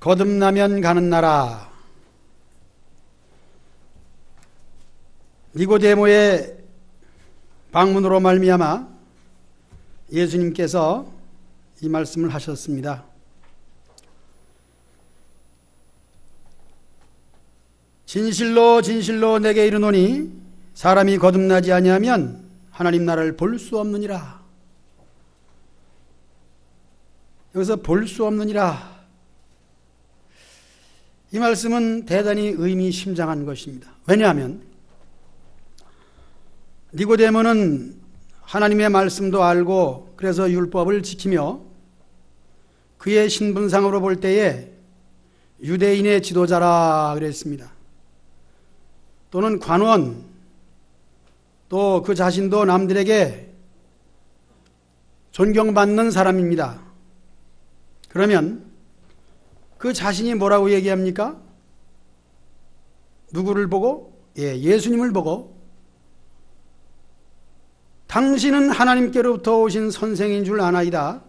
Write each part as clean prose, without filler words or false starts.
거듭나면 가는 나라. 니고데모의 방문으로 말미암아 예수님께서 이 말씀을 하셨습니다. 진실로 진실로 내게 이르노니 사람이 거듭나지 아니하면 하나님 나라를 볼 수 없느니라. 여기서 볼 수 없느니라. 이 말씀은 대단히 의미심장한 것입니다. 왜냐하면 니고데모는 하나님의 말씀도 알고 그래서 율법을 지키며 그의 신분상으로 볼 때에 유대인의 지도자라 그랬습니다. 또는 관원, 또 그 자신도 남들에게 존경받는 사람입니다. 그러면 그 자신이 뭐라고 얘기합니까? 누구를 보고? 예수님을 보고 당신은 하나님께로부터 오신 선생인 줄 아나이다.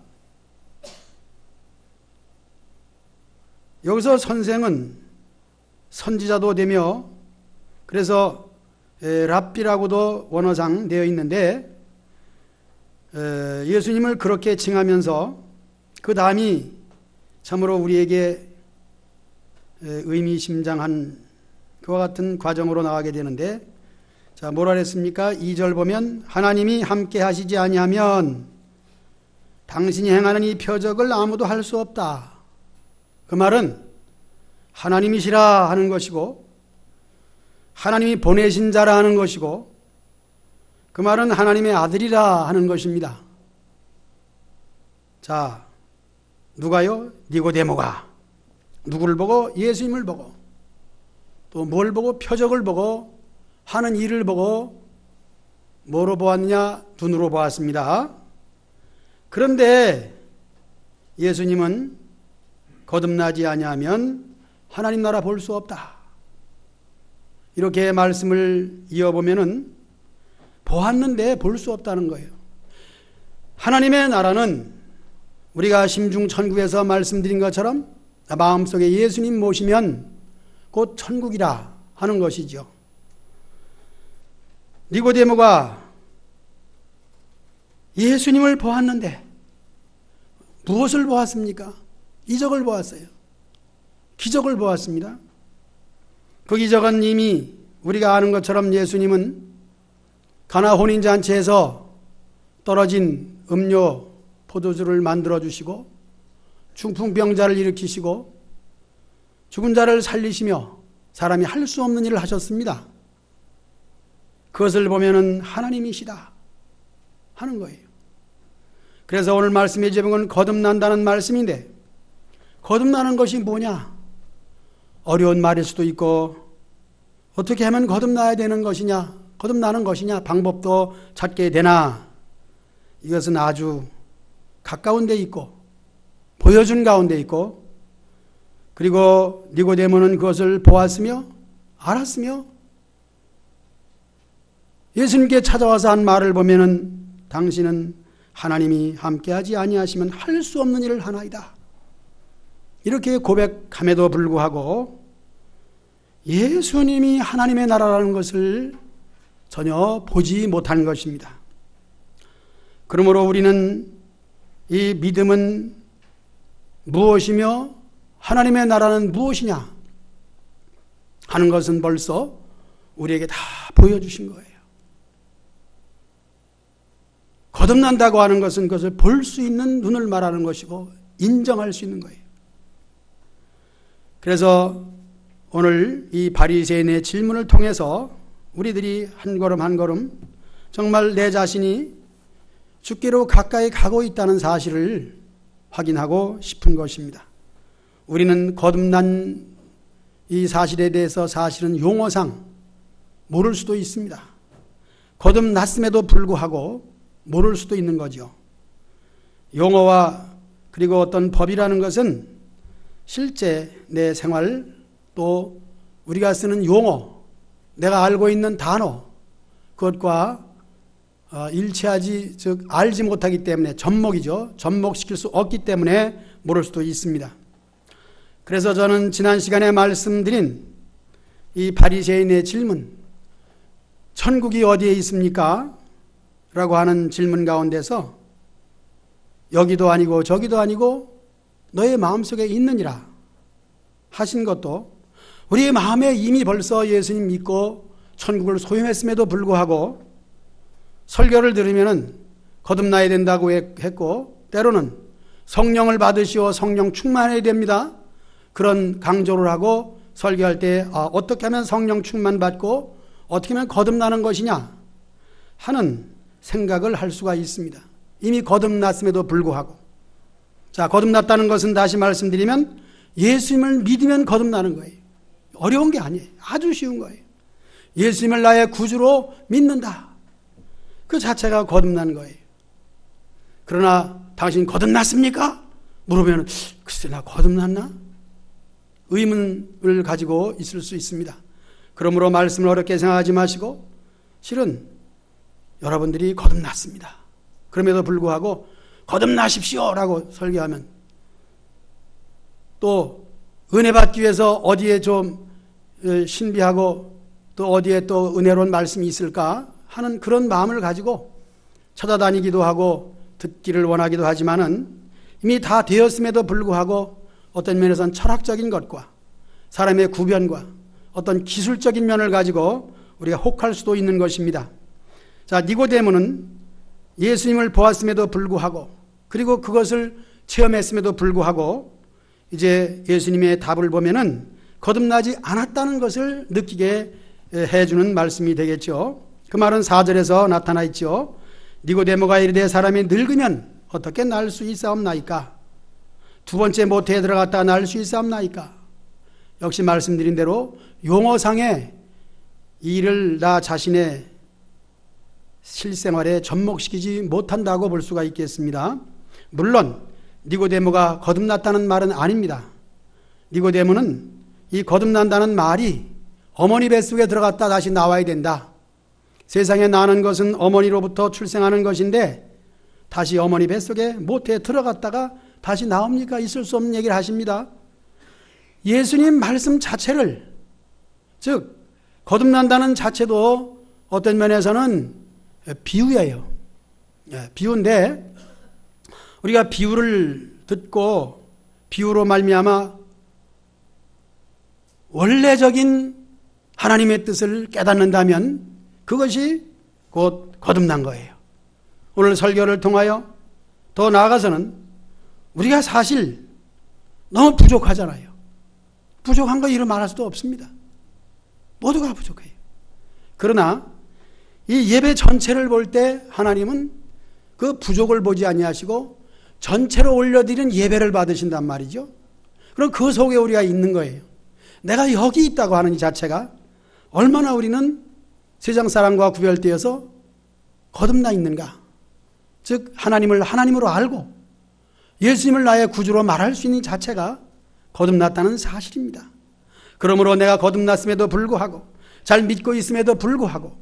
여기서 선생은 선지자도 되며 그래서 랍비라고도 원어상 되어 있는데 예수님을 그렇게 칭하면서 그 다음이 참으로 우리에게 의미심장한 그와 같은 과정으로 나가게 되는데, 자, 뭐라 그랬습니까? 2절 보면 하나님이 함께 하시지 아니하면 당신이 행하는 이 표적을 아무도 할 수 없다. 그 말은 하나님이시라 하는 것이고 하나님이 보내신 자라 하는 것이고 그 말은 하나님의 아들이라 하는 것입니다. 자, 누가요? 니고데모가 누구를 보고? 예수님을 보고 또 뭘 보고? 표적을 보고 하는 일을 보고 뭐로 보았느냐? 눈으로 보았습니다. 그런데 예수님은 거듭나지 아니하면 하나님 나라 볼 수 없다. 이렇게 말씀을 이어보면은 보았는데 볼 수 없다는 거예요. 하나님의 나라는 우리가 심중천국에서 말씀드린 것처럼 마음속에 예수님 모시면 곧 천국이라 하는 것이죠. 니고데모가 예수님을 보았는데 무엇을 보았습니까? 이적을 보았어요. 기적을 보았습니다. 그 기적은 이미 우리가 아는 것처럼 예수님은 가나 혼인잔치에서 떨어진 음료, 포도주를 만들어 주시고 중풍병자를 일으키시고 죽은 자를 살리시며 사람이 할 수 없는 일을 하셨습니다. 그것을 보면은 하나님이시다 하는 거예요. 그래서 오늘 말씀의 제목은 거듭난다는 말씀인데, 거듭나는 것이 뭐냐? 어려운 말일 수도 있고 어떻게 하면 거듭나야 되는 것이냐, 거듭나는 것이냐, 방법도 찾게 되나, 이것은 아주 가까운 데 있고 보여준 가운데 있고, 그리고 니고데모는 그것을 보았으며 알았으며 예수님께 찾아와서 한 말을 보면은 당신은 하나님이 함께하지 아니하시면 할 수 없는 일을 하나이다. 이렇게 고백함에도 불구하고 예수님이 하나님의 나라라는 것을 전혀 보지 못한 것입니다. 그러므로 우리는 이 믿음은 무엇이며 하나님의 나라는 무엇이냐 하는 것은 벌써 우리에게 다 보여주신 거예요. 거듭난다고 하는 것은 그것을 볼 수 있는 눈을 말하는 것이고 인정할 수 있는 거예요. 그래서 오늘 이 바리새인의 질문을 통해서 우리들이 한 걸음 한 걸음 정말 내 자신이 죽기로 가까이 가고 있다는 사실을 확인하고 싶은 것입니다. 우리는 거듭난 이 사실에 대해서 사실은 용어상 모를 수도 있습니다. 거듭났음에도 불구하고 모를 수도 있는 거죠. 용어와 그리고 어떤 법이라는 것은 실제 내 생활, 또 우리가 쓰는 용어, 내가 알고 있는 단어, 그것과 일치하지, 즉 알지 못하기 때문에, 접목이죠. 접목시킬 수 없기 때문에 모를 수도 있습니다. 그래서 저는 지난 시간에 말씀드린 이 바리새인의 질문, 천국이 어디에 있습니까? 라고 하는 질문 가운데서 여기도 아니고 저기도 아니고 너의 마음속에 있느니라 하신 것도 우리의 마음에 이미 벌써 예수님 믿고 천국을 소유했음에도 불구하고 설교를 들으면 거듭나야 된다고 했고, 때로는 성령을 받으시오 성령 충만해야 됩니다. 그런 강조를 하고 설교할 때 어떻게 하면 성령 충만 받고 어떻게 하면 거듭나는 것이냐 하는 생각을 할 수가 있습니다. 이미 거듭났음에도 불구하고. 자, 거듭났다는 것은 다시 말씀드리면 예수님을 믿으면 거듭나는 거예요. 어려운 게 아니에요. 아주 쉬운 거예요. 예수님을 나의 구주로 믿는다. 그 자체가 거듭나는 거예요. 그러나 당신 거듭났습니까? 물으면 글쎄 나 거듭났나? 의문을 가지고 있을 수 있습니다. 그러므로 말씀을 어렵게 생각하지 마시고 실은 여러분들이 거듭났습니다. 그럼에도 불구하고 거듭나십시오 라고 설교하면 또 은혜 받기 위해서 어디에 좀 신비하고 또 어디에 또 은혜로운 말씀이 있을까 하는 그런 마음을 가지고 찾아다니기도 하고 듣기를 원하기도 하지만은 이미 다 되었음에도 불구하고 어떤 면에서는 철학적인 것과 사람의 구변과 어떤 기술적인 면을 가지고 우리가 혹할 수도 있는 것입니다. 자, 니고데모는 예수님을 보았음에도 불구하고 그리고 그것을 체험했음에도 불구하고 이제 예수님의 답을 보면은 거듭나지 않았다는 것을 느끼게 해주는 말씀이 되겠죠. 그 말은 4절에서 나타나 있죠. 니고데모가 이르되 사람이 늙으면 어떻게 날 수 있사옵나이까? 두 번째 모태에 들어갔다 날 수 있사옵나이까? 역시 말씀드린 대로 용어상의 일을 나 자신의 실생활에 접목시키지 못한다고 볼 수가 있겠습니다. 물론 니고데모가 거듭났다는 말은 아닙니다. 니고데모는 이 거듭난다는 말이 어머니 뱃속에 들어갔다 다시 나와야 된다. 세상에 나는 것은 어머니로부터 출생하는 것인데 다시 어머니 뱃속에 모태에 들어갔다가 다시 나옵니까? 있을 수 없는 얘기를 하십니다. 예수님 말씀 자체를, 즉 거듭난다는 자체도 어떤 면에서는 비유예요. 비유인데 우리가 비유를 듣고 비유로 말미암아 원래적인 하나님의 뜻을 깨닫는다면 그것이 곧 거듭난 거예요. 오늘 설교를 통하여 더 나아가서는 우리가 사실 너무 부족하잖아요. 부족한 거 이루 말할 수도 없습니다. 모두가 부족해요. 그러나 이 예배 전체를 볼 때 하나님은 그 부족을 보지 아니하시고 전체로 올려드리는 예배를 받으신단 말이죠. 그럼 그 속에 우리가 있는 거예요. 내가 여기 있다고 하는 이 자체가 얼마나 우리는 세상 사람과 구별되어서 거듭나 있는가. 즉 하나님을 하나님으로 알고 예수님을 나의 구주로 말할 수 있는 자체가 거듭났다는 사실입니다. 그러므로 내가 거듭났음에도 불구하고 잘 믿고 있음에도 불구하고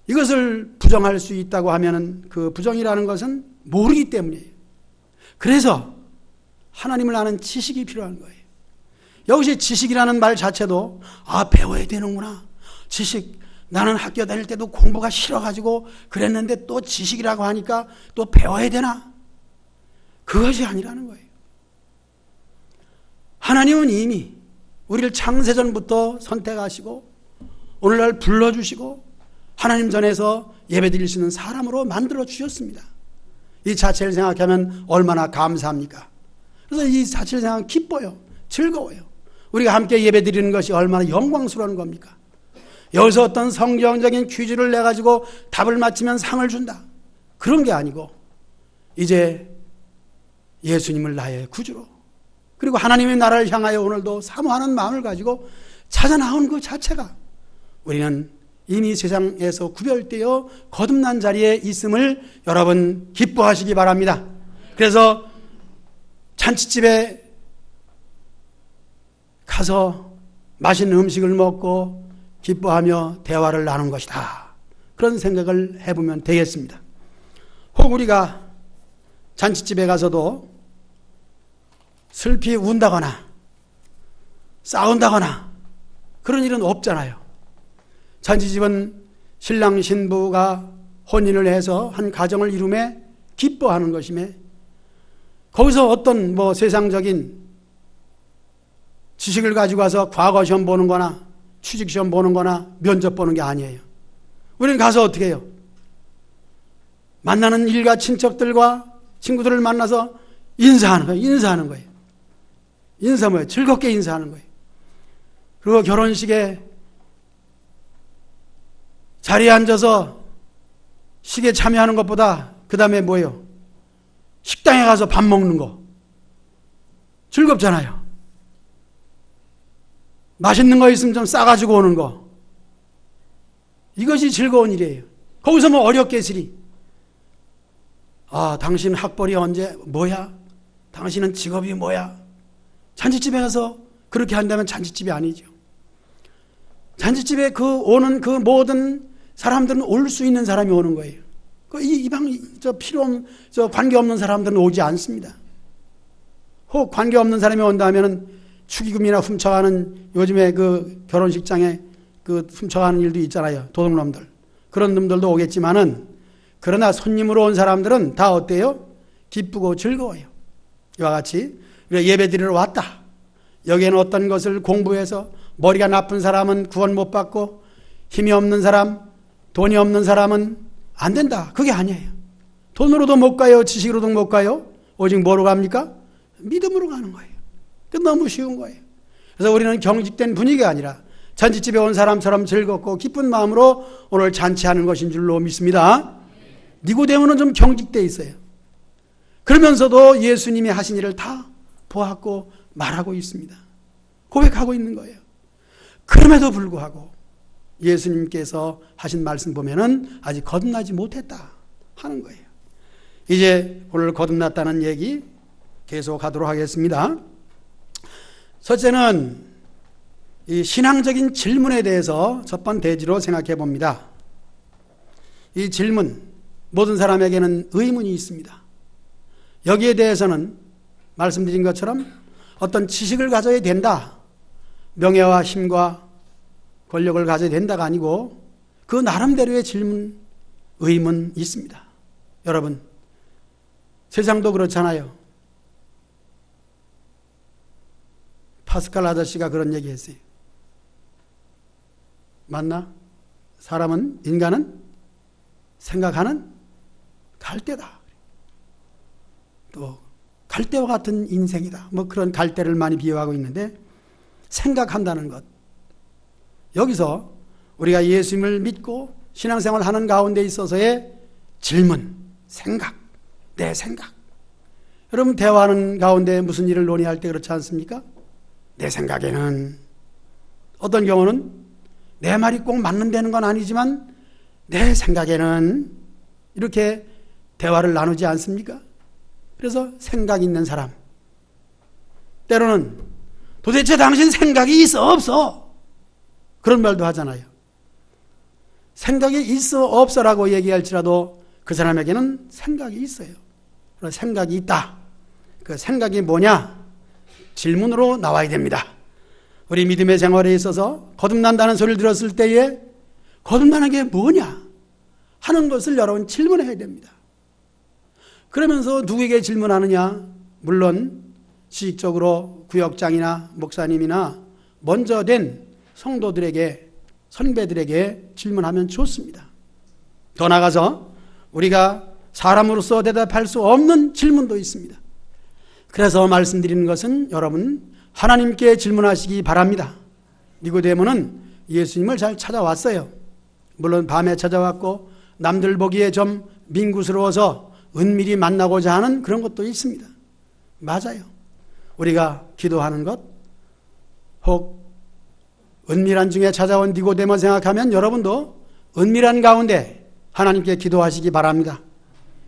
이것을 부정할 수 있다고 하면 그 부정이라는 것은 모르기 때문이에요. 그래서 하나님을 아는 지식이 필요한 거예요. 여기서 지식이라는 말 자체도 배워야 되는구나. 지식, 나는 학교 다닐 때도 공부가 싫어가지고 그랬는데 또 지식이라고 하니까 또 배워야 되나? 그것이 아니라는 거예요. 하나님은 이미 우리를 창세전부터 선택하시고 오늘날 불러주시고 하나님 전에서 예배드릴 수 있는 사람으로 만들어 주셨습니다. 이 자체를 생각하면 얼마나 감사합니까? 그래서 이 자체를 생각하면 기뻐요. 즐거워요. 우리가 함께 예배드리는 것이 얼마나 영광스러운 겁니까? 여기서 어떤 성경적인 퀴즈를 내가지고 답을 맞히면 상을 준다. 그런 게 아니고 이제 예수님을 나의 구주로 그리고 하나님의 나라를 향하여 오늘도 사모하는 마음을 가지고 찾아 나온 그 자체가 우리는 이미 세상에서 구별되어 거듭난 자리에 있음을 여러분 기뻐하시기 바랍니다. 그래서 잔치집에 가서 맛있는 음식을 먹고 기뻐하며 대화를 나눈 것이다. 그런 생각을 해보면 되겠습니다. 혹 우리가 잔치집에 가서도 슬피 운다거나 싸운다거나 그런 일은 없잖아요. 잔치집은 신랑 신부가 혼인을 해서 한 가정을 이루며 기뻐하는 것이며 거기서 어떤 세상적인 지식을 가지고 와서 과거 시험 보는 거나 취직 시험 보는 거나 면접 보는 게 아니에요. 우리는 가서 어떻게 해요? 만나는 일가 친척들과 친구들을 만나서 인사하는 거예요. 인사 뭐예요? 즐겁게 인사하는 거예요. 그리고 결혼식에 자리에 앉아서 식에 참여하는 것보다 그 다음에 뭐예요? 식당에 가서 밥 먹는 거 즐겁잖아요. 맛있는 거 있으면 좀 싸가지고 오는 거, 이것이 즐거운 일이에요. 거기서 어렵겠으리, 당신 학벌이 언제 뭐야? 당신은 직업이 뭐야? 잔치집에 가서 그렇게 한다면 잔치집이 아니죠. 잔치집에 오는 그 모든 사람들은 올 수 있는 사람이 오는 거예요. 관계없는 사람들은 오지 않습니다. 혹 관계없는 사람이 온다 하면은 축의금이나 훔쳐가는, 요즘에 결혼식장에 훔쳐가는 일도 있잖아요. 도둑놈들. 그런 놈들도 오겠지만은, 그러나 손님으로 온 사람들은 다 어때요? 기쁘고 즐거워요. 이와 같이 예배 드리러 왔다. 여기에는 어떤 것을 공부해서 머리가 나쁜 사람은 구원 못 받고 힘이 없는 사람, 돈이 없는 사람은 안 된다. 그게 아니에요. 돈으로도 못 가요. 지식으로도 못 가요. 오직 뭐로 갑니까? 믿음으로 가는 거예요. 너무 쉬운 거예요. 그래서 우리는 경직된 분위기가 아니라 잔치집에 온 사람처럼 즐겁고 기쁜 마음으로 오늘 잔치하는 것인 줄로 믿습니다. 니고데모는 좀 경직되어 있어요. 그러면서도 예수님이 하신 일을 다 보았고 말하고 있습니다. 고백하고 있는 거예요. 그럼에도 불구하고 예수님께서 하신 말씀 보면은 아직 거듭나지 못했다 하는 거예요. 이제 오늘 거듭났다는 얘기 계속하도록 하겠습니다. 첫째는 이 신앙적인 질문에 대해서 첫 번 대지로 생각해 봅니다. 이 질문, 모든 사람에게는 의문이 있습니다. 여기에 대해서는 말씀드린 것처럼 어떤 지식을 가져야 된다, 명예와 힘과 권력을 가져야 된다가 아니고 그 나름대로의 질문, 의문이 있습니다. 여러분, 세상도 그렇잖아요. 파스칼 아저씨가 그런 얘기 했어요. 맞나? 인간은 생각하는 갈대다. 또 갈대와 같은 인생이다. 그런 갈대를 많이 비유하고 있는데, 생각한다는 것. 여기서 우리가 예수님을 믿고 신앙생활을 하는 가운데 있어서의 질문, 생각, 내 생각. 여러분, 대화하는 가운데 무슨 일을 논의할 때 그렇지 않습니까? 내 생각에는, 어떤 경우는 내 말이 꼭 맞는다는 건 아니지만 내 생각에는, 이렇게 대화를 나누지 않습니까? 그래서 생각 있는 사람, 때로는 도대체 당신 생각이 있어 없어? 그런 말도 하잖아요. 생각이 있어 없어라고 얘기할지라도 그 사람에게는 생각이 있어요. 그래서 생각이 있다. 그 생각이 뭐냐? 질문으로 나와야 됩니다. 우리 믿음의 생활에 있어서 거듭난다는 소리를 들었을 때에 거듭나는 게 뭐냐 하는 것을 여러분 질문해야 됩니다. 그러면서 누구에게 질문하느냐? 물론 지식적으로 구역장이나 목사님이나 먼저 된 성도들에게, 선배들에게 질문하면 좋습니다. 더 나아가서 우리가 사람으로서 대답할 수 없는 질문도 있습니다. 그래서 말씀드리는 것은 여러분 하나님께 질문하시기 바랍니다. 니고데모는 예수님을 잘 찾아왔어요. 물론 밤에 찾아왔고 남들 보기에 좀 민구스러워서 은밀히 만나고자 하는 그런 것도 있습니다. 맞아요. 우리가 기도하는 것, 혹 은밀한 중에 찾아온 니고데모 생각하면 여러분도 은밀한 가운데 하나님께 기도하시기 바랍니다.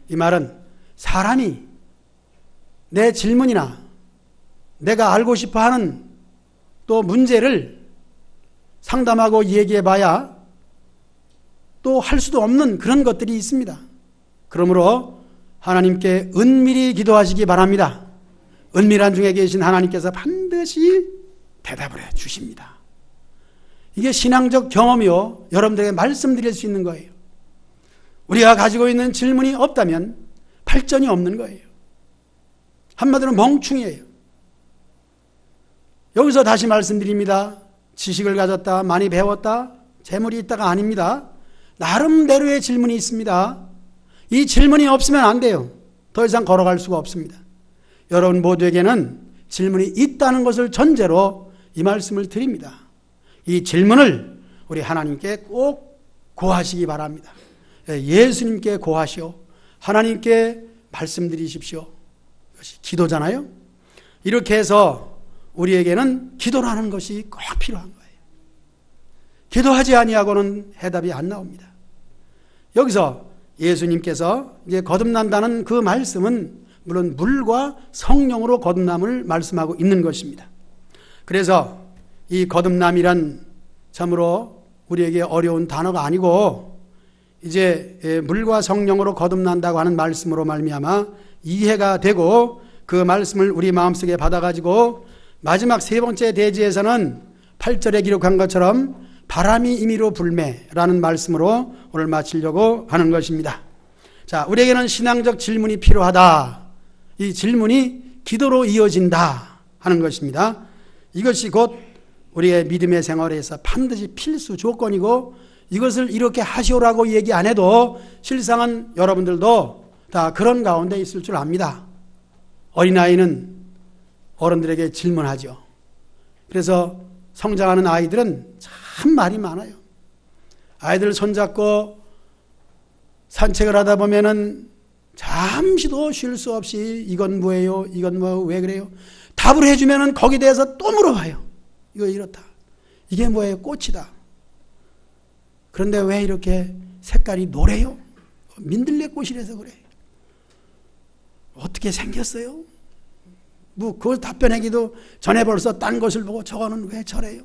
이 말은 사람이 내 질문이나 내가 알고 싶어하는 또 문제를 상담하고 얘기해봐야 또 할 수도 없는 그런 것들이 있습니다. 그러므로 하나님께 은밀히 기도하시기 바랍니다. 은밀한 중에 계신 하나님께서 반드시 대답을 해 주십니다. 이게 신앙적 경험이요, 여러분들에게 말씀드릴 수 있는 거예요. 우리가 가지고 있는 질문이 없다면 발전이 없는 거예요. 한마디로 멍충이에요. 여기서 다시 말씀드립니다. 지식을 가졌다, 많이 배웠다, 재물이 있다가 아닙니다. 나름대로의 질문이 있습니다. 이 질문이 없으면 안 돼요. 더 이상 걸어갈 수가 없습니다. 여러분 모두에게는 질문이 있다는 것을 전제로 이 말씀을 드립니다. 이 질문을 우리 하나님께 꼭 고하시기 바랍니다. 예수님께 고하시오. 하나님께 말씀드리십시오. 이것이 기도잖아요. 이렇게 해서 우리에게는 기도라는 것이 꼭 필요한 거예요. 기도하지 아니하고는 해답이 안 나옵니다. 여기서 예수님께서 이제 거듭난다는 그 말씀은 물론 물과 성령으로 거듭남을 말씀하고 있는 것입니다. 그래서 이 거듭남이란 참으로 우리에게 어려운 단어가 아니고 이제 물과 성령으로 거듭난다고 하는 말씀으로 말미암아 이해가 되고 그 말씀을 우리 마음속에 받아가지고 마지막 세 번째 대지에서는 8절에 기록한 것처럼 바람이 임의로 불매라는 말씀으로 오늘 마치려고 하는 것입니다. 자, 우리에게는 신앙적 질문이 필요하다. 이 질문이 기도로 이어진다 하는 것입니다. 이것이 곧 우리의 믿음의 생활에서 반드시 필수 조건이고 이것을 이렇게 하시오라고 얘기 안 해도 실상은 여러분들도 다 그런 가운데 있을 줄 압니다. 어린아이는 어른들에게 질문하죠. 그래서 성장하는 아이들은 참 말이 많아요. 아이들 손잡고 산책을 하다 보면은 잠시도 쉴 수 없이 이건 뭐예요? 이건 뭐 왜 그래요? 답을 해주면은 거기에 대해서 또 물어봐요. 이거 이렇다. 이게 뭐예요? 꽃이다. 그런데 왜 이렇게 색깔이 노래요? 민들레꽃이라서 그래. 어떻게 생겼어요? 뭐 그걸 답변하기도 전에 벌써 딴 것을 보고 저거는 왜 저래요?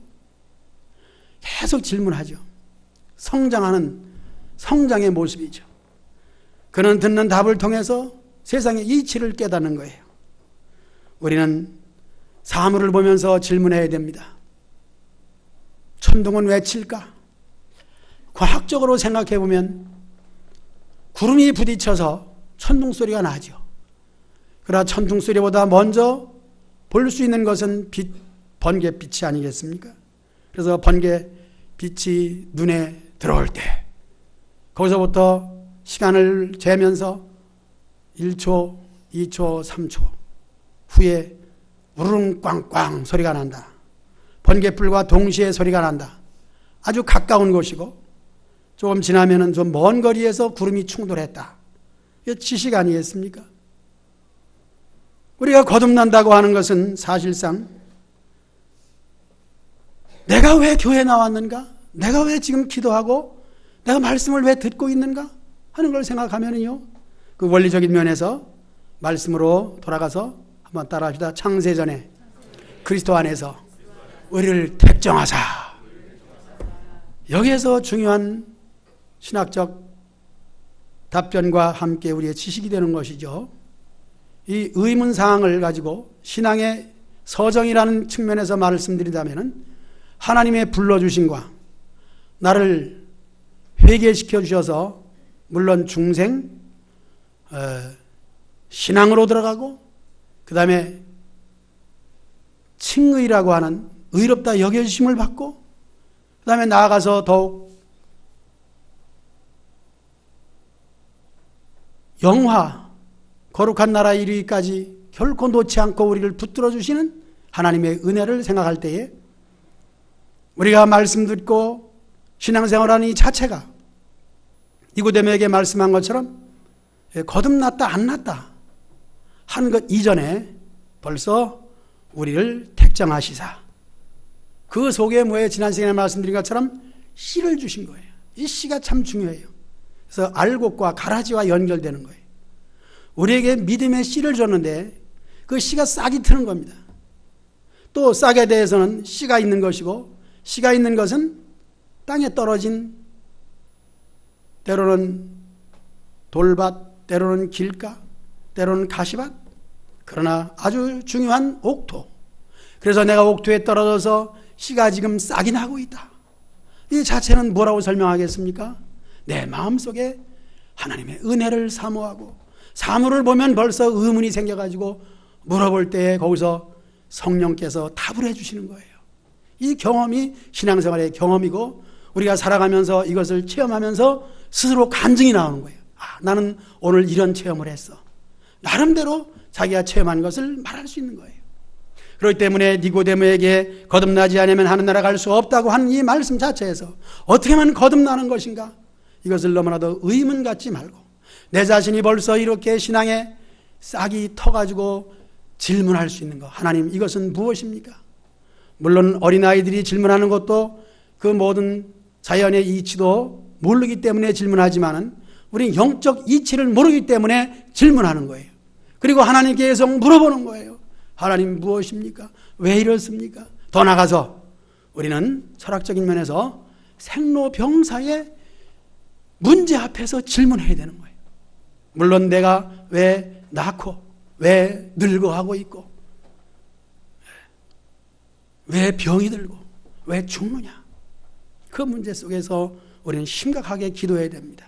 계속 질문하죠. 성장하는 성장의 모습이죠. 그는 듣는 답을 통해서 세상의 이치를 깨닫는 거예요. 우리는 사물을 보면서 질문해야 됩니다. 천둥은 왜 칠까? 과학적으로 생각해 보면 구름이 부딪혀서 천둥 소리가 나죠. 그러나 천둥 소리보다 먼저 볼 수 있는 것은 번개빛이 아니겠습니까? 그래서 번개빛이 눈에 들어올 때 거기서부터 시간을 재면서 1초, 2초, 3초 후에 우르릉 꽝꽝 소리가 난다. 번개불과 동시에 소리가 난다. 아주 가까운 곳이고 조금 지나면은 좀 먼 거리에서 구름이 충돌했다. 이게 지식 아니겠습니까? 우리가 거듭난다고 하는 것은 사실상 내가 왜 교회에 나왔는가? 내가 왜 지금 기도하고 내가 말씀을 왜 듣고 있는가? 하는 걸 생각하면요. 그 원리적인 면에서 말씀으로 돌아가서 한번 따라합시다. 창세전에 그리스도 안에서 우리를 택정하사. 여기에서 중요한 신학적 답변과 함께 우리의 지식이 되는 것이죠. 이 의문사항을 가지고 신앙의 서정이라는 측면에서 말씀드리자면 하나님의 불러주심과 나를 회개시켜 주셔서 물론 중생, 신앙으로 들어가고 그 다음에 칭의라고 하는 의롭다 여겨주심을 받고 그 다음에 나아가서 더욱 영화, 거룩한 나라 이르기까지 결코 놓지 않고 우리를 붙들어 주시는 하나님의 은혜를 생각할 때에 우리가 말씀 듣고 신앙생활하는 이 자체가 니고데모에게 말씀한 것처럼 거듭났다 안 났다 하는 것 이전에 벌써 우리를 택정하시사 그 속에 뭐에 지난 시간에 말씀드린 것처럼 씨를 주신 거예요. 이 씨가 참 중요해요. 그래서 알곡과 가라지와 연결되는 거예요. 우리에게 믿음의 씨를 줬는데 그 씨가 싹이 트는 겁니다. 또 싹에 대해서는 씨가 있는 것이고 씨가 있는 것은 땅에 떨어진 때로는 돌밭, 때로는 길가, 때로는 가시밭 그러나 아주 중요한 옥토. 그래서 내가 옥토에 떨어져서 씨가 지금 싹이 나고 있다. 이 자체는 뭐라고 설명하겠습니까? 내 마음속에 하나님의 은혜를 사모하고 사물을 보면 벌써 의문이 생겨가지고 물어볼 때에 거기서 성령께서 답을 해주시는 거예요. 이 경험이 신앙생활의 경험이고 우리가 살아가면서 이것을 체험하면서 스스로 간증이 나오는 거예요. 아, 나는 오늘 이런 체험을 했어. 나름대로 자기가 체험한 것을 말할 수 있는 거예요. 그렇기 때문에 니고데모에게 거듭나지 않으면 하늘나라 갈 수 없다고 하는 이 말씀 자체에서 어떻게 하면 거듭나는 것인가? 이것을 너무나도 의문 갖지 말고 내 자신이 벌써 이렇게 신앙에 싹이 터가지고 질문할 수 있는 것. 하나님, 이것은 무엇입니까? 물론 어린아이들이 질문하는 것도 그 모든 자연의 이치도 모르기 때문에 질문하지만은 우리는 영적 이치를 모르기 때문에 질문하는 거예요. 그리고 하나님께 계속 물어보는 거예요. 하나님 무엇입니까? 왜 이렇습니까? 더 나가서 우리는 철학적인 면에서 생로병사의 문제 앞에서 질문해야 되는 거예요. 물론 내가 왜 낳고 왜 늙어가고 있고 왜 병이 들고 왜 죽느냐, 그 문제 속에서 우리는 심각하게 기도해야 됩니다.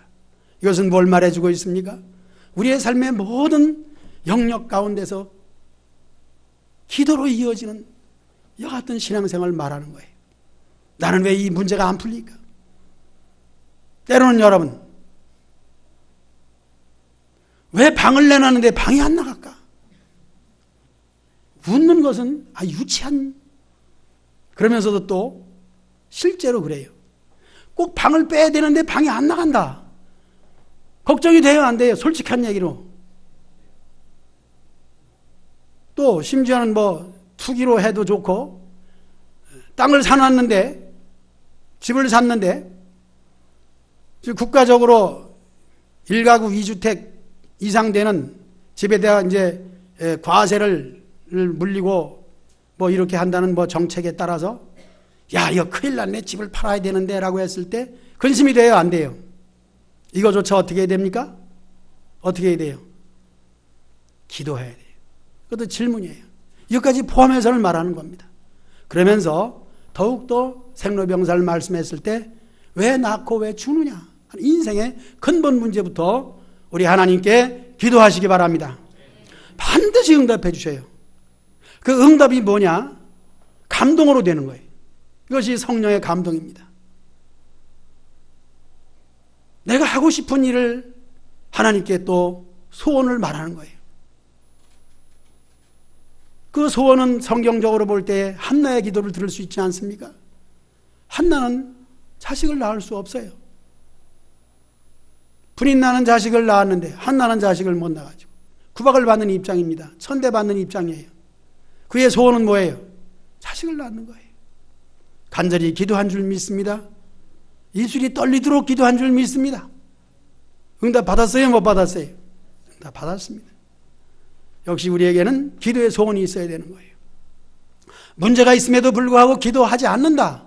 이것은 뭘 말해주고 있습니까? 우리의 삶의 모든 영역 가운데서 기도로 이어지는 이와 같은 신앙생활을 말하는 거예요. 나는 왜 이 문제가 안 풀릴까? 때로는 여러분, 왜 방을 내놨는데 방이 안 나갈까? 웃는 것은 유치한, 그러면서도 또 실제로 그래요. 꼭 방을 빼야 되는데 방이 안 나간다. 걱정이 돼요, 안 돼요? 솔직한 얘기로. 또 심지어는 투기로 해도 좋고, 땅을 사놨는데, 집을 샀는데 국가적으로 1가구 2주택 이상 되는 집에다가 이제 과세를 물리고 이렇게 한다는 정책에 따라서 야, 이거 큰일 났네, 집을 팔아야 되는데 라고 했을 때 근심이 돼요, 안 돼요? 이거조차 어떻게 해야 됩니까? 어떻게 해야 돼요? 기도해야 돼요. 그것도 질문이에요. 이것까지 포함해서는 말하는 겁니다. 그러면서 더욱더 생로병사를 말씀했을 때 왜 낳고 왜 죽느냐, 인생의 근본 문제부터 우리 하나님께 기도하시기 바랍니다. 반드시 응답해 주셔요. 그 응답이 뭐냐? 감동으로 되는 거예요. 이것이 성령의 감동입니다. 내가 하고 싶은 일을 하나님께 또 소원을 말하는 거예요. 그 소원은 성경적으로 볼 때 한나의 기도를 들을 수 있지 않습니까? 한나는 자식을 낳을 수 없어요. 분인나는 자식을 낳았는데 한나는 자식을 못 낳아가지고 구박을 받는 입장입니다. 천대받는 입장이에요. 그의 소원은 뭐예요? 자식을 낳는 거예요. 간절히 기도한 줄 믿습니다. 입술이 떨리도록 기도한 줄 믿습니다. 응답 받았어요? 못 받았어요? 응답 받았습니다. 역시 우리에게는 기도의 소원이 있어야 되는 거예요. 문제가 있음에도 불구하고 기도하지 않는다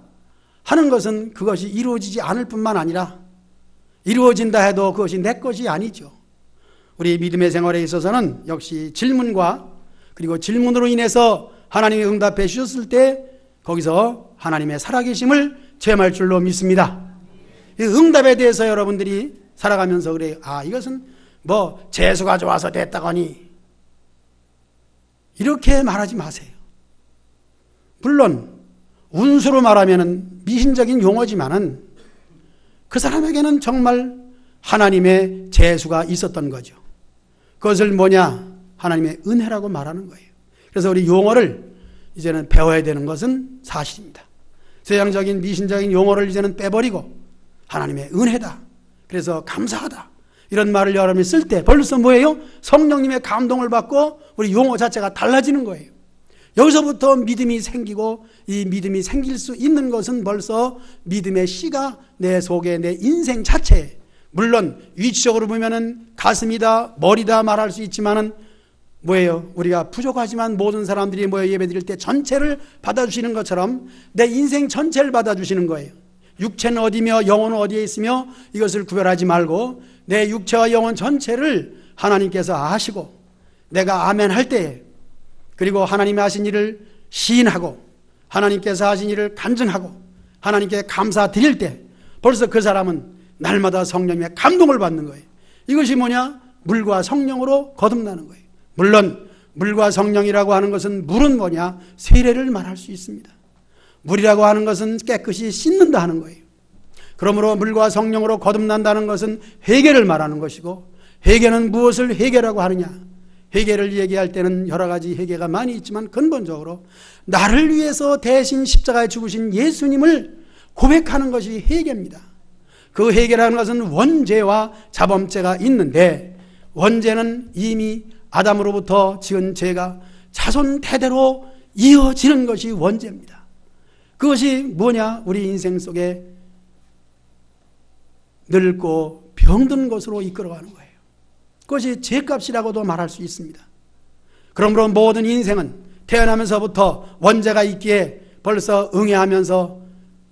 하는 것은 그것이 이루어지지 않을 뿐만 아니라 이루어진다 해도 그것이 내 것이 아니죠. 우리 믿음의 생활에 있어서는 역시 질문과 그리고 질문으로 인해서 하나님이 응답해 주셨을 때 거기서 하나님의 살아계심을 체험할 줄로 믿습니다. 이 응답에 대해서 여러분들이 살아가면서 그래요. 이것은 재수가 좋아서 됐다거니 이렇게 말하지 마세요. 물론 운수로 말하면 미신적인 용어지만은 그 사람에게는 정말 하나님의 재수가 있었던 거죠. 그것을 뭐냐? 하나님의 은혜라고 말하는 거예요. 그래서 우리 용어를 이제는 배워야 되는 것은 사실입니다. 세상적인 미신적인 용어를 이제는 빼버리고 하나님의 은혜다, 그래서 감사하다, 이런 말을 여러분이 쓸 때 벌써 뭐예요? 성령님의 감동을 받고 우리 용어 자체가 달라지는 거예요. 여기서부터 믿음이 생기고 이 믿음이 생길 수 있는 것은 벌써 믿음의 씨가 내 속에, 내 인생 자체에, 물론 위치적으로 보면은 가슴이다, 머리다 말할 수 있지만은 뭐예요? 우리가 부족하지만 모든 사람들이 모여 예배드릴 때 전체를 받아주시는 것처럼 내 인생 전체를 받아주시는 거예요. 육체는 어디며 영혼은 어디에 있으며 이것을 구별하지 말고 내 육체와 영혼 전체를 하나님께서 아시고 내가 아멘 할 때 그리고 하나님이 하신 일을 시인하고 하나님께서 하신 일을 간증하고 하나님께 감사드릴 때 벌써 그 사람은 날마다 성령의 감동을 받는 거예요. 이것이 뭐냐? 물과 성령으로 거듭나는 거예요. 물론 물과 성령이라고 하는 것은, 물은 뭐냐? 세례를 말할 수 있습니다. 물이라고 하는 것은 깨끗이 씻는다 하는 거예요. 그러므로 물과 성령으로 거듭난다는 것은 회개를 말하는 것이고, 회개는 무엇을 회개라고 하느냐? 회개를 얘기할 때는 여러 가지 회개가 많이 있지만 근본적으로 나를 위해서 대신 십자가에 죽으신 예수님을 고백하는 것이 회개입니다. 그 회개라는 것은 원죄와 자범죄가 있는데, 원죄는 이미 아담으로부터 지은 죄가 자손 대대로 이어지는 것이 원죄입니다. 그것이 뭐냐? 우리 인생 속에 늙고 병든 것으로 이끌어가는 거예요. 그것이 죄값이라고도 말할 수 있습니다. 그러므로 모든 인생은 태어나면서부터 원죄가 있기에 벌써 응애하면서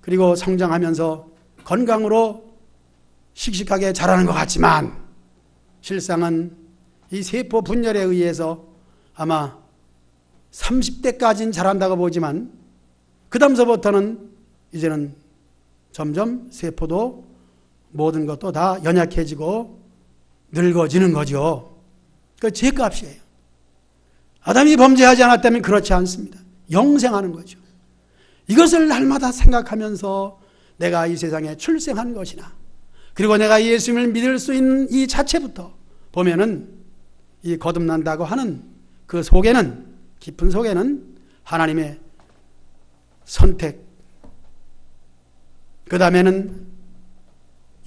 그리고 성장하면서 건강으로 씩씩하게 자라는 것 같지만, 실상은 이 세포 분열에 의해서 아마 30대까지는 자란다고 보지만 그 다음서부터는 이제는 점점 세포도 모든 것도 다 연약해지고 늙어지는 거죠. 그 죄값이에요. 아담이 범죄하지 않았다면 그렇지 않습니다. 영생하는 거죠. 이것을 날마다 생각하면서 내가 이 세상에 출생한 것이나, 그리고 내가 예수님을 믿을 수 있는 이 자체부터 보면은 이 거듭난다고 하는 그 속에는, 깊은 속에는 하나님의 선택, 그 다음에는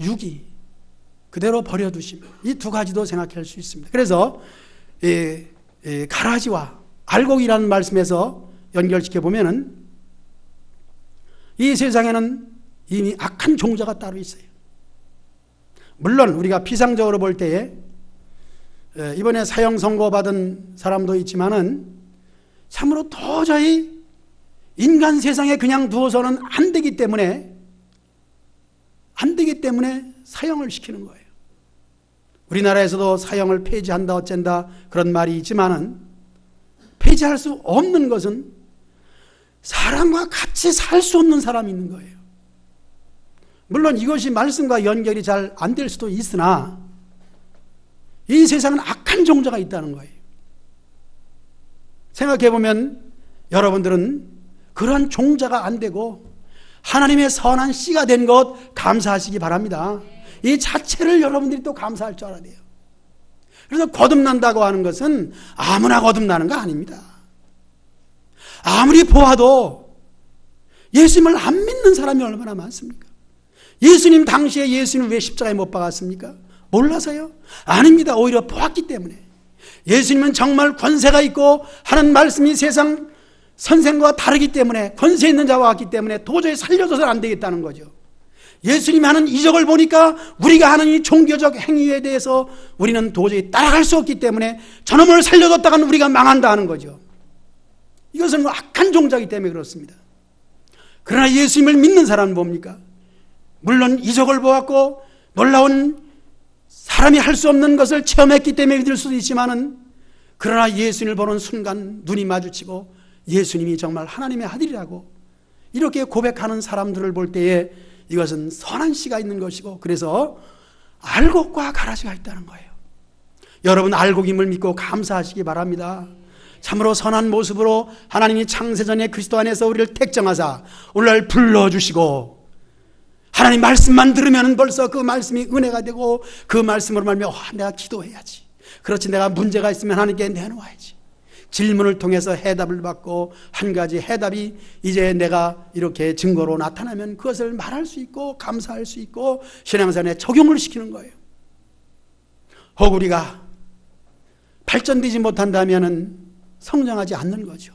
유기, 그대로 버려두심, 이 두 가지도 생각할 수 있습니다. 그래서 가라지와 알곡이라는 말씀에서 연결시켜 보면은 이 세상에는 이미 악한 종자가 따로 있어요. 물론 우리가 피상적으로 볼 때에 이번에 사형 선고받은 사람도 있지만은 참으로 도저히 인간 세상에 그냥 두어서는 안 되기 때문에 사형을 시키는 거예요. 우리나라에서도 사형을 폐지한다 어쩐다 그런 말이 있지만은, 폐지할 수 없는 것은 사람과 같이 살 수 없는 사람이 있는 거예요. 물론 이것이 말씀과 연결이 잘 안 될 수도 있으나 이 세상은 악한 종자가 있다는 거예요. 생각해보면 여러분들은 그런 종자가 안 되고 하나님의 선한 씨가 된 것 감사하시기 바랍니다. 이 자체를 여러분들이 또 감사할 줄 알아야 돼요. 그래서 거듭난다고 하는 것은 아무나 거듭나는 거 아닙니다. 아무리 보아도 예수님을 안 믿는 사람이 얼마나 많습니까? 예수님 당시에 예수님 왜 십자가에 못 박았습니까? 몰라서요? 아닙니다. 오히려 보았기 때문에. 예수님은 정말 권세가 있고 하는 말씀이 세상 선생과 다르기 때문에, 권세 있는 자와 같기 때문에 도저히 살려줘서는 안 되겠다는 거죠. 예수님이 하는 이적을 보니까 우리가 하는 이 종교적 행위에 대해서 우리는 도저히 따라갈 수 없기 때문에 저놈을 살려줬다가는 우리가 망한다 하는 거죠. 이것은 악한 종자이기 때문에 그렇습니다. 그러나 예수님을 믿는 사람은 뭡니까? 물론 이적을 보았고 놀라운 사람이 할 수 없는 것을 체험했기 때문에 믿을 수도 있지만은, 그러나 예수님을 보는 순간 눈이 마주치고 예수님이 정말 하나님의 아들이라고 이렇게 고백하는 사람들을 볼 때에 이것은 선한 씨가 있는 것이고, 그래서 알곡과 가라지가 있다는 거예요. 여러분, 알곡임을 믿고 감사하시기 바랍니다. 참으로 선한 모습으로 하나님이 창세전에 그리스도 안에서 우리를 택정하사 오늘날 불러주시고, 하나님 말씀만 들으면 벌써 그 말씀이 은혜가 되고, 그 말씀으로 말하면 내가 기도해야지, 그렇지 내가 문제가 있으면 하나님께 내놓아야지, 질문을 통해서 해답을 받고 한 가지 해답이 이제 내가 이렇게 증거로 나타나면 그것을 말할 수 있고 감사할 수 있고 신앙생활에 적용을 시키는 거예요. 혹 우리가 발전되지 못한다면 성장하지 않는 거죠.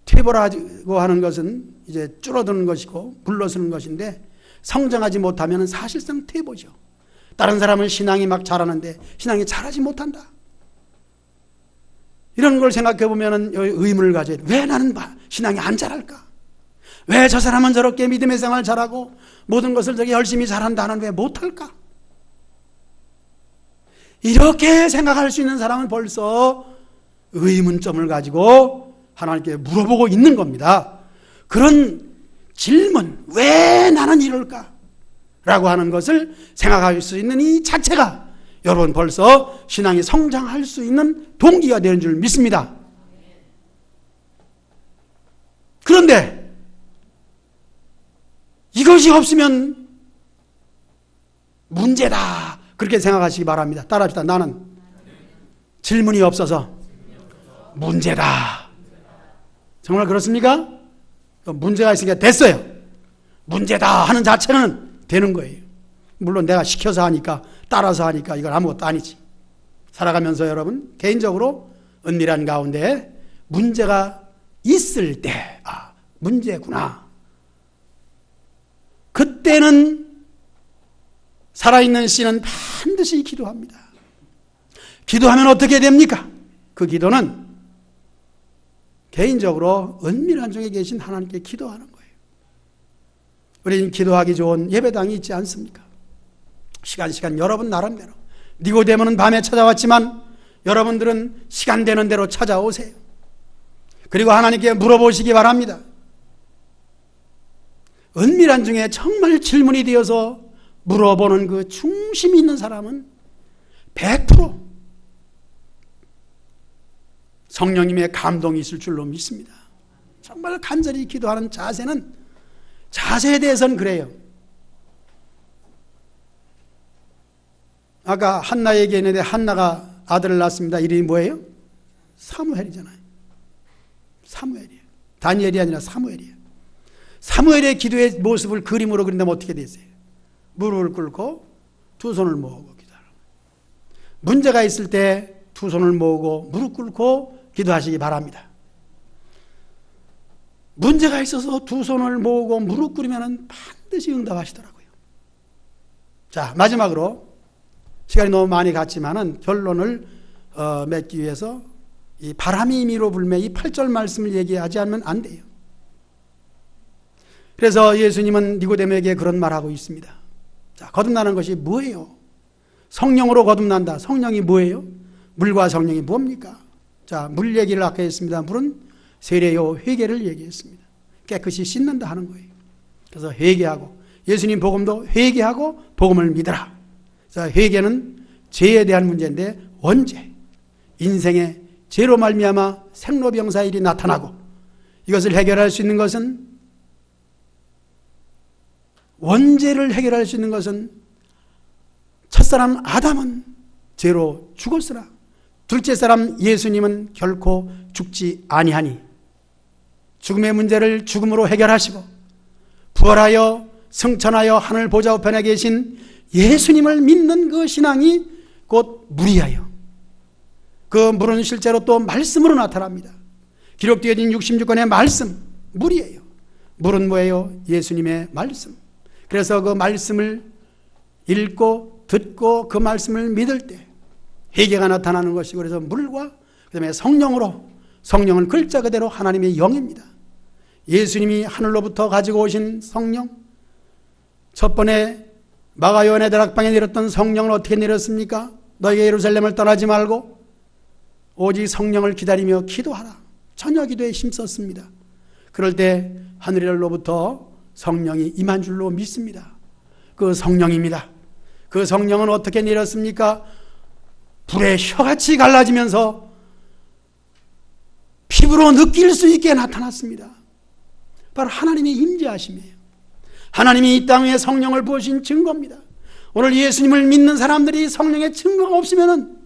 퇴보라고 하는 것은 이제 줄어드는 것이고 물러서는 것인데, 성장하지 못하면 사실상 퇴보죠. 다른 사람은 신앙이 막 자라는데 신앙이 자라지 못한다. 이런 걸 생각해 보면 의문을 가져야 돼. 왜 나는 신앙이 안 자랄까? 왜 저 사람은 저렇게 믿음의 생활 잘하고 모든 것을 저게 열심히 잘한다, 나는 왜 못할까? 이렇게 생각할 수 있는 사람은 벌써 의문점을 가지고 하나님께 물어보고 있는 겁니다. 그런 질문, 왜 나는 이럴까? 라고 하는 것을 생각할 수 있는 이 자체가 여러분 벌써 신앙이 성장할 수 있는 동기가 되는 줄 믿습니다. 그런데 이것이 없으면 문제다, 그렇게 생각하시기 바랍니다. 따라합시다. 나는 질문이 없어서 문제다. 정말 그렇습니까? 문제가 있으니까 됐어요. 문제다 하는 자체는 되는 거예요. 물론 내가 시켜서 하니까, 따라서 하니까 이건 아무것도 아니지. 살아가면서 여러분 개인적으로 은밀한 가운데 문제가 있을 때, 아, 문제구나, 그때는 살아있는 씨는 반드시 기도합니다. 기도하면 어떻게 됩니까? 그 기도는 개인적으로 은밀한 중에 계신 하나님께 기도하는 거예요. 우리는 기도하기 좋은 예배당이 있지 않습니까? 시간 여러분 나름대로. 니고데모는 밤에 찾아왔지만 여러분들은 시간 되는 대로 찾아오세요. 그리고 하나님께 물어보시기 바랍니다. 은밀한 중에 정말 질문이 되어서 물어보는 그 중심이 있는 사람은 100% 성령님의 감동이 있을 줄로 믿습니다. 정말 간절히 기도하는 자세에 대해서는 그래요. 아까 한나 얘기했는데 한나가 아들을 낳았습니다. 이름이 뭐예요? 사무엘이잖아요. 사무엘이에요. 다니엘이 아니라 사무엘이에요. 사무엘의 기도의 모습을 그림으로 그린다면 어떻게 되세요? 무릎을 꿇고 두 손을 모으고 기도하는 거예요. 문제가 있을 때 두 손을 모으고 무릎 꿇고 기도하시기 바랍니다. 문제가 있어서 두 손을 모으고 무릎 꿇으면 반드시 응답하시더라고요. 자, 마지막으로 시간이 너무 많이 갔지만은 결론을 맺기 위해서 이 바람이 임의로 불매 이 8절 말씀을 얘기하지 않으면 안 돼요. 그래서 예수님은 니고데모에게 그런 말하고 있습니다. 자, 거듭나는 것이 뭐예요? 성령으로 거듭난다. 성령이 뭐예요? 물과 성령이 뭡니까? 자, 물 얘기를 아까 했습니다. 물은 세례요 회개를 얘기했습니다. 깨끗이 씻는다 하는 거예요. 그래서 회개하고, 예수님 복음도 회개하고 복음을 믿어라. 자, 회개는 죄에 대한 문제인데 원죄, 인생의 죄로 말미암아 생로병사일이 나타나고, 이것을 해결할 수 있는 것은, 원죄를 해결할 수 있는 것은 첫사람 아담은 죄로 죽었으나 둘째 사람 예수님은 결코 죽지 아니하니 죽음의 문제를 죽음으로 해결하시고 부활하여 승천하여 하늘 보좌 우편에 계신 예수님을 믿는 그 신앙이 곧 물이하여, 그 물은 실제로 또 말씀으로 나타납니다. 기록되어진 66권의 말씀, 물이에요. 물은 뭐예요? 예수님의 말씀. 그래서 그 말씀을 읽고 듣고 그 말씀을 믿을 때 회개가 나타나는 것이고, 그래서 물과 그다음에 성령으로, 성령은 글자 그대로 하나님의 영입니다. 예수님이 하늘로부터 가지고 오신 성령, 첫 번에 마가요한의 다락방에 내렸던 성령을 어떻게 내렸습니까? 너희가 예루살렘을 떠나지 말고 오직 성령을 기다리며 기도하라. 저녁 기도에 힘썼습니다. 그럴 때 하늘로부터 성령이 임한 줄로 믿습니다. 그 성령입니다. 그 성령은 어떻게 내렸습니까? 불의 혀같이 갈라지면서 피부로 느낄 수 있게 나타났습니다. 바로 하나님의 임재하심이에요. 하나님이 이 땅에 성령을 부으신 증거입니다. 오늘 예수님을 믿는 사람들이 성령의 증거가 없으면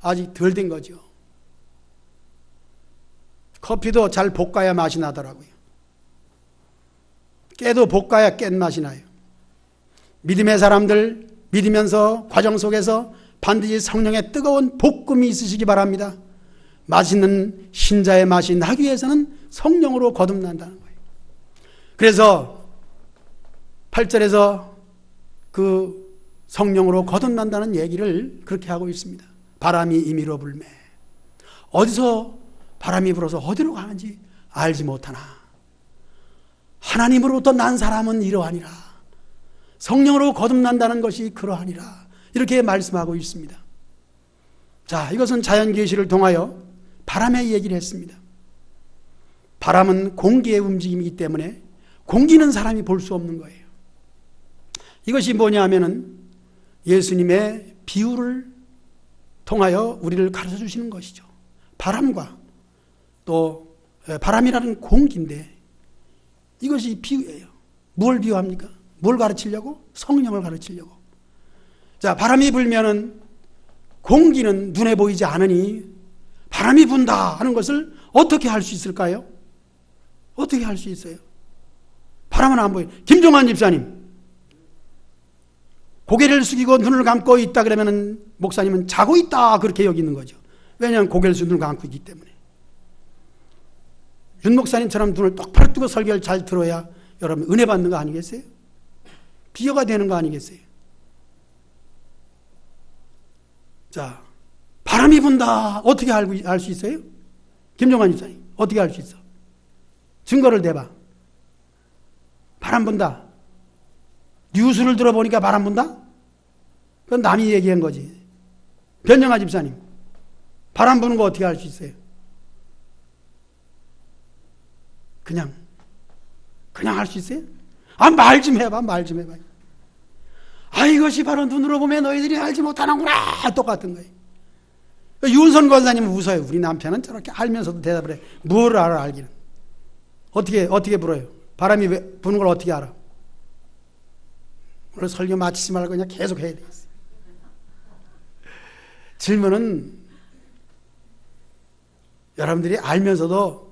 아직 덜 된 거죠. 커피도 잘 볶아야 맛이 나더라고요. 깨도 볶아야 깬 맛이 나요. 믿음의 사람들, 믿으면서 과정 속에서 반드시 성령의 뜨거운 볶음이 있으시기 바랍니다. 맛있는 신자의 맛이 나기 위해서는 성령으로 거듭난다는 거예요. 그래서 8절에서 그 성령으로 거듭난다는 얘기를 그렇게 하고 있습니다. 바람이 임의로 불매. 어디서 바람이 불어서 어디로 가는지 알지 못하나 하나님으로부터 난 사람은 이러하니라. 성령으로 거듭난다는 것이 그러하니라. 이렇게 말씀하고 있습니다. 자, 이것은 자연계시를 통하여 바람의 얘기를 했습니다. 바람은 공기의 움직임이기 때문에 공기는 사람이 볼 수 없는 거예요. 이것이 뭐냐 하면은 예수님의 비유를 통하여 우리를 가르쳐 주시는 것이죠. 바람과 또 바람이라는 공기인데 이것이 비유예요. 뭘 비유합니까? 뭘 가르치려고? 성령을 가르치려고. 자, 바람이 불면은 공기는 눈에 보이지 않으니 바람이 분다 하는 것을 어떻게 할 수 있을까요? 어떻게 할 수 있어요? 바람은 안 보여요. 김종환 집사님, 고개를 숙이고 눈을 감고 있다 그러면 목사님은 자고 있다 그렇게 여기는 거죠. 왜냐하면 고개를 숙이고 눈을 감고 있기 때문에. 윤 목사님처럼 눈을 똑바로 뜨고 설교를 잘 들어야 여러분 은혜 받는 거 아니겠어요? 비유가 되는 거 아니겠어요? 자, 바람이 분다 어떻게 알 수 있어요? 김종환 집사님 어떻게 알 수 있어? 증거를 대봐. 바람 분다. 뉴스를 들어보니까 바람 분다? 그건 남이 얘기한 거지. 변정아 집사님, 바람 부는 거 어떻게 알 수 있어요? 그냥 할 수 있어요? 아, 말 좀 해봐. 아, 이것이 바로 눈으로 보면 너희들이 알지 못하는구나. 똑같은 거예요. 윤선 권사님은 웃어요. 우리 남편은 저렇게 알면서도 대답을 해. 뭘 알아, 알기는. 어떻게 불어요? 바람이 부는 걸 어떻게 알아? 오늘 설교 마치지 말고 그냥 계속 해야 되겠어요. 질문은 여러분들이 알면서도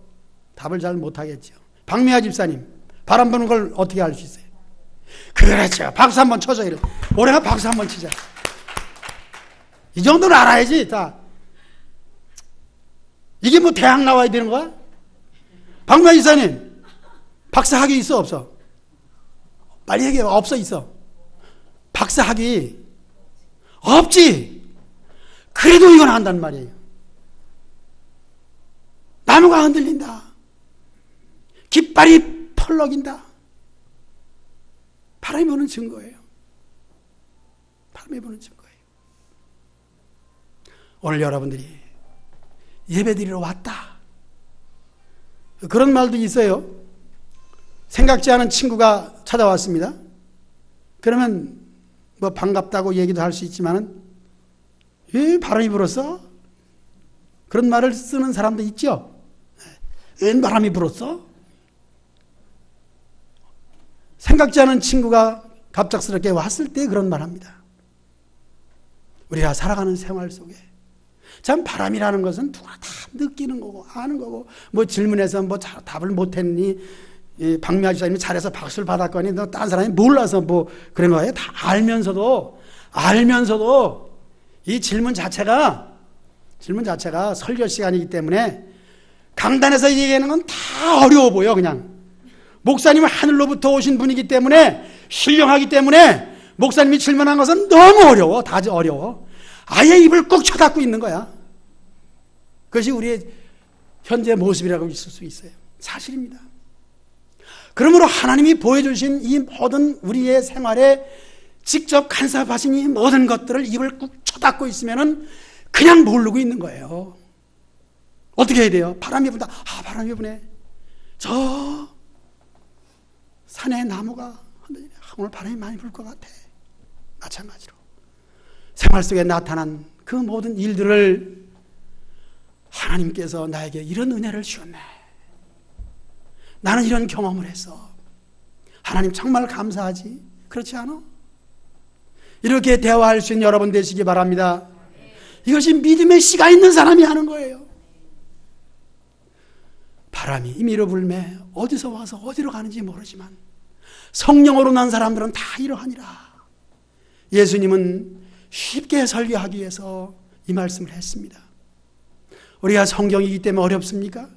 답을 잘 못하겠죠. 박미아 집사님, 바람 부는 걸 어떻게 알 수 있어요? 그렇죠. 박수 한번 쳐줘. 이래. 올해가 박수 한번 치자. 이 정도는 알아야지. 자, 이게 뭐 대학 나와야 되는 거야? 박미아 집사님, 박사학위 있어 없어? 빨리 얘기해. 없어 있어? 박사학위 없지. 그래도 이건 한단 말이에요. 나무가 흔들린다. 깃발이 펄럭인다. 바람이 부는 증거예요. 바람이 부는 증거예요. 오늘 여러분들이 예배드리러 왔다. 그런 말도 있어요. 생각지 않은 친구가 찾아왔습니다. 그러면 뭐 반갑다고 얘기도 할 수 있지만은 왜 바람이 불었어? 그런 말을 쓰는 사람도 있죠. 웬 바람이 불었어? 생각지 않은 친구가 갑작스럽게 왔을 때 그런 말 합니다. 우리가 살아가는 생활 속에 참 바람이라는 것은 누구나 다 느끼는 거고 아는 거고 뭐 질문해서 뭐 답을 못했니 박미아 집사님이 잘해서 박수를 받았거니 너 딴 사람이 몰라서 뭐 그런 거예요. 다 알면서도 이 질문 자체가 설교 시간이기 때문에 강단에서 얘기하는 건 다 어려워 보여. 그냥 목사님은 하늘로부터 오신 분이기 때문에 신령하기 때문에 목사님이 질문한 것은 너무 어려워. 다 어려워. 아예 입을 꼭 쳐닫고 있는 거야. 그것이 우리의 현재 모습이라고 있을 수 있어요. 사실입니다. 그러므로 하나님이 보여주신 이 모든 우리의 생활에 직접 간섭하신 이 모든 것들을 입을 꾹 쳐닫고 있으면은 그냥 모르고 있는 거예요. 어떻게 해야 돼요? 바람이 분다. 아, 바람이 부네. 저 산에 나무가 흔들리네. 오늘 바람이 많이 불 것 같아. 마찬가지로 생활 속에 나타난 그 모든 일들을 하나님께서 나에게 이런 은혜를 주었네. 나는 이런 경험을 했어. 하나님 정말 감사하지. 그렇지 않아? 이렇게 대화할 수 있는 여러분 되시기 바랍니다. 이것이 믿음의 씨가 있는 사람이 하는 거예요. 바람이 임의로 불매 어디서 와서 어디로 가는지 모르지만 성령으로 난 사람들은 다 이러하니라. 예수님은 쉽게 설교하기 위해서 이 말씀을 했습니다. 우리가 성경이기 때문에 어렵습니까?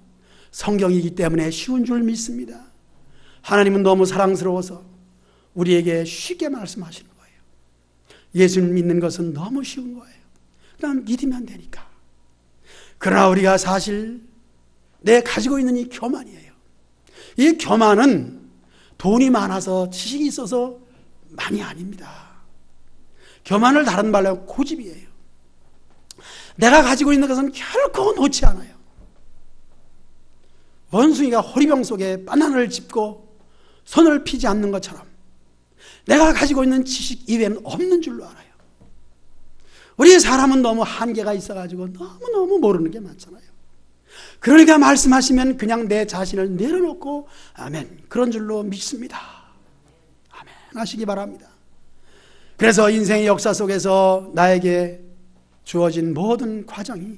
성경이기 때문에 쉬운 줄 믿습니다. 하나님은 너무 사랑스러워서 우리에게 쉽게 말씀하시는 거예요. 예수님 믿는 것은 너무 쉬운 거예요. 그냥 믿으면 되니까. 그러나 우리가 사실 내 가지고 있는 이 교만이에요. 이 교만은 돈이 많아서 지식이 있어서 많이 아닙니다. 교만을 다른 말로 고집이에요. 내가 가지고 있는 것은 결코 놓지 않아요. 원숭이가 호리병 속에 바나나를 짚고 손을 피지 않는 것처럼 내가 가지고 있는 지식 이외에는 없는 줄로 알아요. 우리 사람은 너무 한계가 있어가지고 너무너무 모르는 게 많잖아요. 그러니까 말씀하시면 그냥 내 자신을 내려놓고 아멘, 그런 줄로 믿습니다. 아멘 하시기 바랍니다. 그래서 인생의 역사 속에서 나에게 주어진 모든 과정이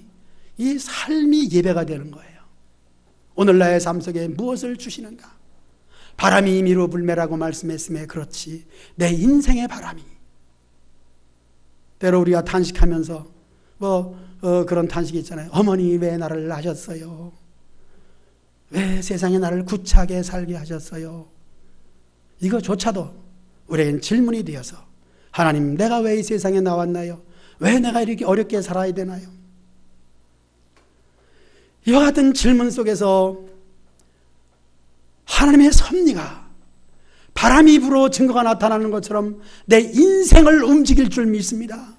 이 삶이 예배가 되는 거예요. 오늘 나의 삶 속에 무엇을 주시는가? 바람이 임의로 불매라고 말씀했음에 그렇지 내 인생의 바람이, 때로 우리가 탄식하면서 그런 탄식이 있잖아요. 어머니 왜 나를 낳으셨어요? 왜 세상에 나를 구차하게 살게 하셨어요? 이거조차도 우리에겐 질문이 되어서 하나님, 내가 왜 이 세상에 나왔나요? 왜 내가 이렇게 어렵게 살아야 되나요? 이와 같은 질문 속에서 하나님의 섭리가 바람이 불어 증거가 나타나는 것처럼 내 인생을 움직일 줄 믿습니다.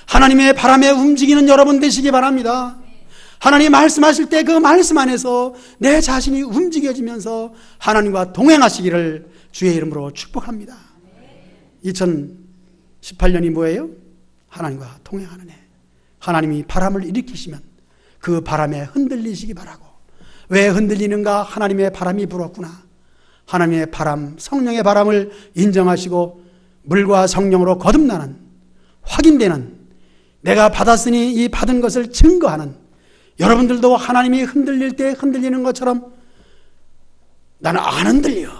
하나님의 바람에 움직이는 여러분 되시기 바랍니다. 하나님 말씀하실 때 그 말씀 안에서 내 자신이 움직여지면서 하나님과 동행하시기를 주의 이름으로 축복합니다. 2018년이 뭐예요? 하나님과 동행하는 해. 하나님이 바람을 일으키시면 그 바람에 흔들리시기 바라고. 왜 흔들리는가? 하나님의 바람이 불었구나. 하나님의 바람, 성령의 바람을 인정하시고 물과 성령으로 거듭나는, 확인되는, 내가 받았으니 이 받은 것을 증거하는, 여러분들도 하나님이 흔들릴 때 흔들리는 것처럼 나는 안 흔들려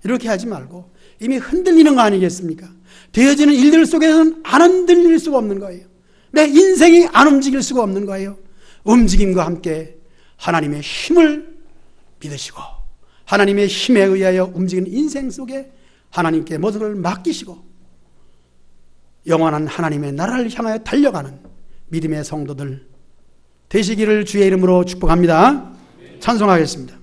이렇게 하지 말고 이미 흔들리는 거 아니겠습니까? 되어지는 일들 속에서는 안 흔들릴 수가 없는 거예요. 내 인생이 안 움직일 수가 없는 거예요. 움직임과 함께 하나님의 힘을 믿으시고 하나님의 힘에 의하여 움직이는 인생 속에 하나님께 모든 걸 맡기시고 영원한 하나님의 나라를 향하여 달려가는 믿음의 성도들 되시기를 주의 이름으로 축복합니다. 찬송하겠습니다.